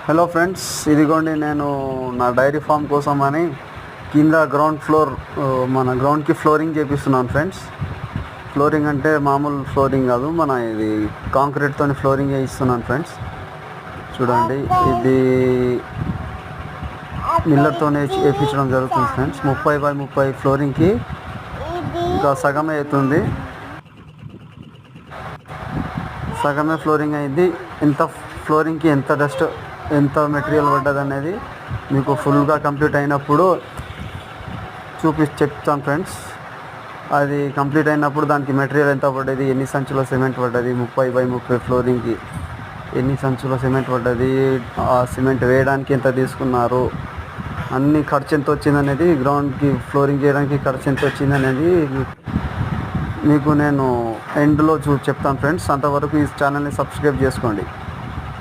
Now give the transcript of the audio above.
Hello friends, ఇదిగోండి నేను నా డైరీ ఫామ్ కోసం అని కింద గ్రౌండ్ ఫ్లోర్ మన గ్రౌండ్కి ఫ్లోరింగ్ చేపిస్తున్నాను ఫ్రెండ్స్. ఫ్లోరింగ్ అంటే మామూలు ఫ్లోరింగ్ కాదు, మన ఇది కాంక్రీట్తో ఫ్లోరింగ్ చేయిస్తున్నాను ఫ్రెండ్స్. చూడండి, ఇది మిల్లర్తోనే వేయించడం జరుగుతుంది ఫ్రెండ్స్. 30x30 ఫ్లోరింగ్కి ఇంకా సగమే అవుతుంది, సగమే ఫ్లోరింగ్ అయింది. ఎంత ఫ్లోరింగ్కి ఎంత డస్ట్, ఎంత మెటీరియల్ పడ్డది అనేది మీకు ఫుల్గా కంప్లీట్ అయినప్పుడు చెప్తాను ఫ్రెండ్స్. అది కంప్లీట్ అయినప్పుడు దానికి మెటీరియల్ ఎంత పడ్డది, ఎన్ని సంచుల సిమెంట్ పడ్డది, 30x30 ఫ్లోరింగ్కి ఎన్ని సంచుల సిమెంట్ పడ్డది, ఆ సిమెంట్ వేయడానికి ఎంత తీసుకున్నారు, అన్ని ఖర్చు ఎంత వచ్చింది అనేది, గ్రౌండ్కి ఫ్లోరింగ్ చేయడానికి ఖర్చు ఎంత వచ్చింది అనేది మీకు నేను ఎండ్లో చెప్తాను ఫ్రెండ్స్. అంతవరకు ఈ ఛానల్ని సబ్స్క్రైబ్ చేసుకోండి.